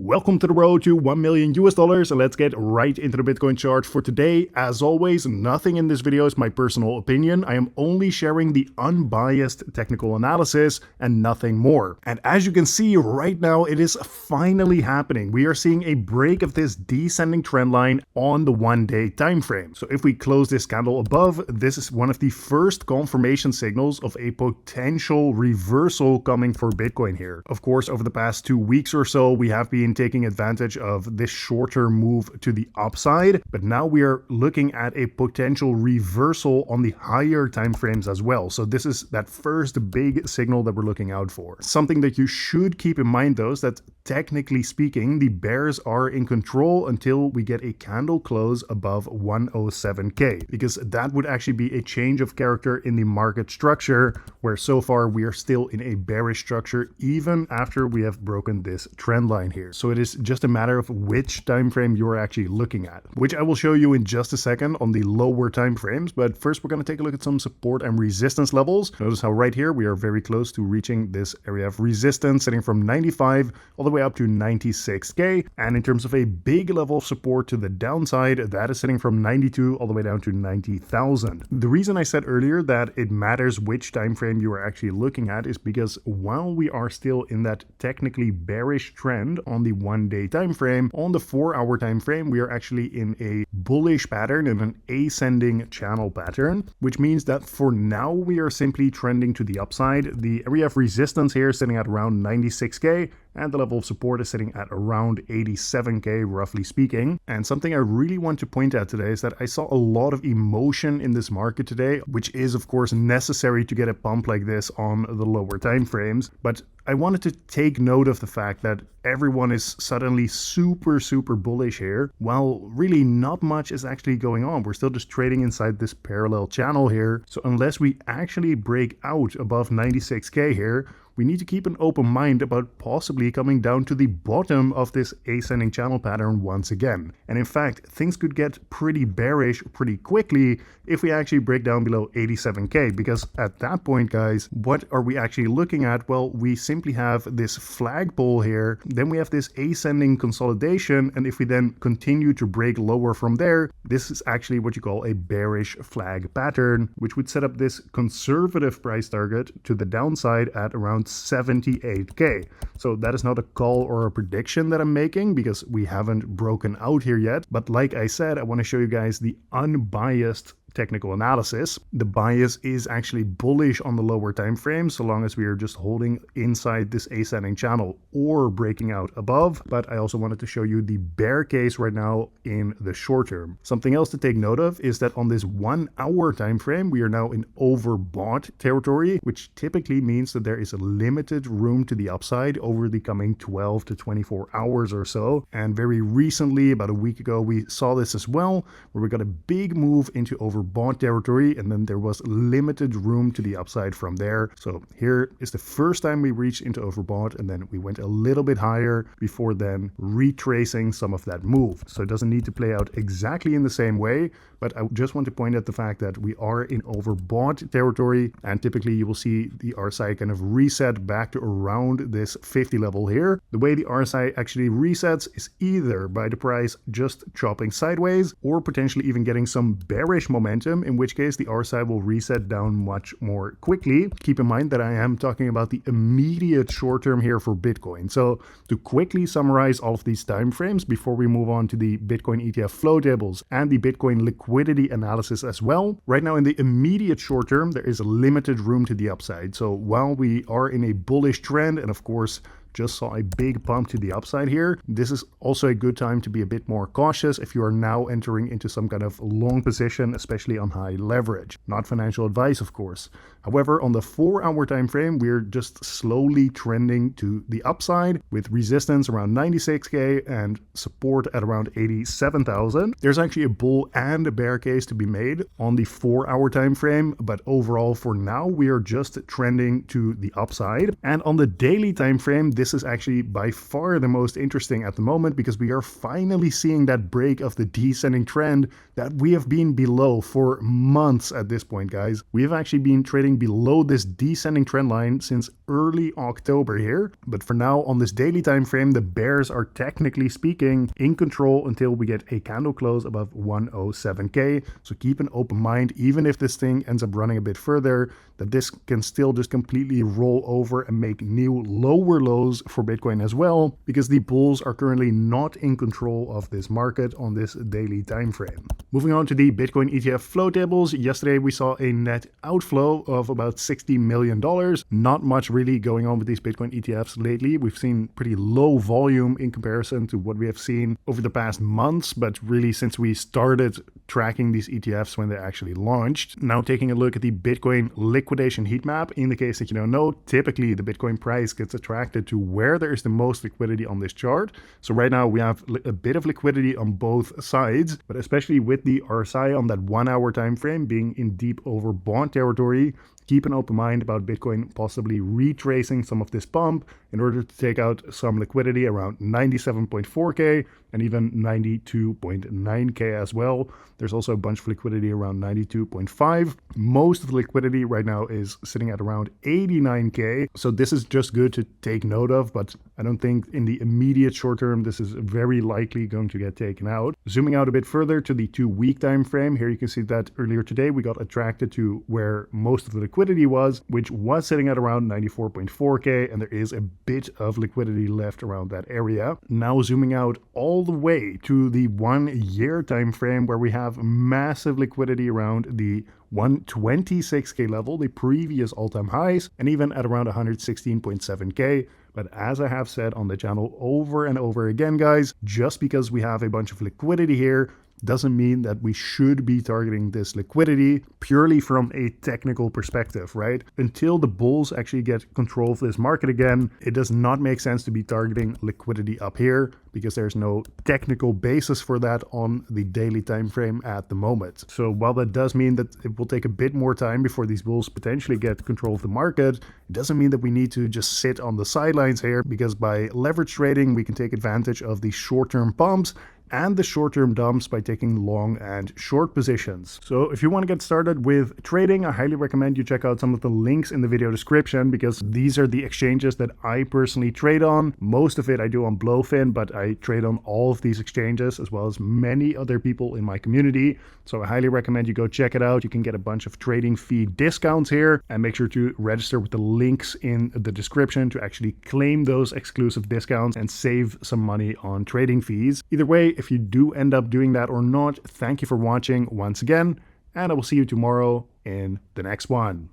Welcome to the road to 1 million US dollars, and let's get right into the Bitcoin chart for today. As always, nothing in this video is my personal opinion. I am only sharing the unbiased technical analysis and nothing more. And as you can see right now, it is finally happening. We are seeing a break of this descending trend line on the 1-day time frame. So if we close this candle above, this is one of the first confirmation signals of a potential reversal coming for Bitcoin here. Of course, over the past 2 weeks or so, we have been taking advantage of this shorter move to the upside, but now we are looking at a potential reversal on the higher time frames as well. So this is that first big signal that we're looking out for. Something that you should keep in mind though is that technically speaking, the bears are in control until we get a candle close above 107k, because that would actually be a change of character in the market structure, where so far we are still in a bearish structure even after we have broken this trend line here. So it is just a matter of which time frame you're actually looking at, which I will show you in just a second on the lower time frames. But first, we're going to take a look at some support and resistance levels. Notice how right here we are very close to reaching this area of resistance, sitting from 95 all the way up to 96k. And in terms of a big level of support to the downside, that is sitting from 92 all the way down to 90,000. The reason I said earlier that it matters which time frame you are actually looking at is because while we are still in that technically bearish trend on the 1-day time frame, on the 4-hour time frame we are actually in a bullish pattern, in an ascending channel pattern, which means that for now we are simply trending to the upside. The area of resistance here is sitting at around 96k, and the level of support is sitting at around 87k, roughly speaking. And something I really want to point out today is that I saw a lot of emotion in this market today, which is of course necessary to get a pump like this on the lower time frames. But I wanted to take note of the fact that everyone is suddenly super bullish here, while really not much is actually going on. We're still just trading inside this parallel channel here. So unless we actually break out above 96k here, we need to keep an open mind about possibly coming down to the bottom of this ascending channel pattern once again. And in fact, things could get pretty bearish pretty quickly if we actually break down below 87k, because at that point, guys, what are we actually looking at? Well, we simply have this flagpole here, then we have this ascending consolidation, and if we then continue to break lower from there, this is actually what you call a bearish flag pattern, which would set up this conservative price target to the downside at around 78k. So that is not a call or a prediction that I'm making, because we haven't broken out here yet. But like I said, I want to show you guys the unbiased technical analysis. The bias is actually bullish on the lower time frame, so long as we are just holding inside this ascending channel or breaking out above. But I also wanted to show you the bear case right now in the short term. Something else to take note of is that on this 1-hour time frame, we are now in overbought territory, which typically means that there is a limited room to the upside over the coming 12 to 24 hours or so. And very recently, about a week ago, we saw this as well, where we got a big move into overbought territory, and then there was limited room to the upside from there. So here is the first time we reached into overbought, and then we went a little bit higher before then retracing some of that move. So it doesn't need to play out exactly in the same way, but I just want to point out the fact that we are in overbought territory, and typically you will see the RSI kind of reset back to around this 50 level here. The way the RSI actually resets is either by the price just chopping sideways, or potentially even getting some bearish momentum, in which case the RSI will reset down much more quickly. Keep in mind that I am talking about the immediate short term here for Bitcoin. So to quickly summarize all of these time frames before we move on to the Bitcoin ETF flow tables and the Bitcoin liquidity analysis as well, right now in the immediate short term, there is a limited room to the upside. So while we are in a bullish trend, and of course just saw a big pump to the upside here, this is also a good time to be a bit more cautious if you are now entering into some kind of long position, especially on high leverage. Not financial advice, of course. However, on the 4-hour time frame, we're just slowly trending to the upside with resistance around 96k and support at around 87,000. There's actually a bull and a bear case to be made on the 4-hour time frame, but overall for now we are just trending to the upside. And on the daily time frame, this is actually by far the most interesting at the moment, because we are finally seeing that break of the descending trend that we have been below for months at this point, guys. We have actually been trading below this descending trend line since early October here. But for now, on this daily time frame, the bears are technically speaking in control until we get a candle close above 107k. So keep an open mind, even if this thing ends up running a bit further, that this can still just completely roll over and make new lower lows for Bitcoin as well, because the bulls are currently not in control of this market on this daily time frame. Moving on to the Bitcoin ETF flow tables, yesterday we saw a net outflow of about $60 million. Not much really going on with these Bitcoin ETFs lately. We've seen pretty low volume in comparison to what we have seen over the past months, but really since we started tracking these ETFs when they actually launched. Now taking a look at the Bitcoin liquidation heat map, in the case that you don't know, typically the Bitcoin price gets attracted to where there is the most liquidity on this chart. So right now we have a bit of liquidity on both sides, but especially with the RSI on that 1 hour time frame being in deep overbought territory, keep an open mind about Bitcoin possibly retracing some of this pump in order to take out some liquidity around 97.4k and even 92.9k as well. There's also a bunch of liquidity around 92.5. Most of the liquidity right now is sitting at around 89k. So this is just good to take note of, but I don't think in the immediate short term this is very likely going to get taken out. Zooming out a bit further to the 2-week time frame, here you can see that earlier today we got attracted to where most of the liquidity was, which was sitting at around 94.4k, and there is a bit of liquidity left around that area. Now zooming out all the way to the 1 year time frame, where we have massive liquidity around the 126k level, the previous all-time highs, and even at around 116.7k. But as I have said on the channel over and over again, guys, just because we have a bunch of liquidity here doesn't mean that we should be targeting this liquidity purely from a technical perspective, right? Until the bulls actually get control of this market again, it does not make sense to be targeting liquidity up here because there's no technical basis for that on the daily time frame at the moment. So while that does mean that it will take a bit more time before these bulls potentially get control of the market, it doesn't mean that we need to just sit on the sidelines here, because by leverage trading, we can take advantage of the short-term pumps and the short-term dumps by taking long and short positions. So if you want to get started with trading, I highly recommend you check out some of the links in the video description, because these are the exchanges that I personally trade on. Most of it I do on Blowfin, but I trade on all of these exchanges as well as many other people in my community. So I highly recommend you go check it out. You can get a bunch of trading fee discounts here, and make sure to register with the links in the description to actually claim those exclusive discounts and save some money on trading fees. Either way, if you do end up doing that or not, thank you for watching once again, and I will see you tomorrow in the next one.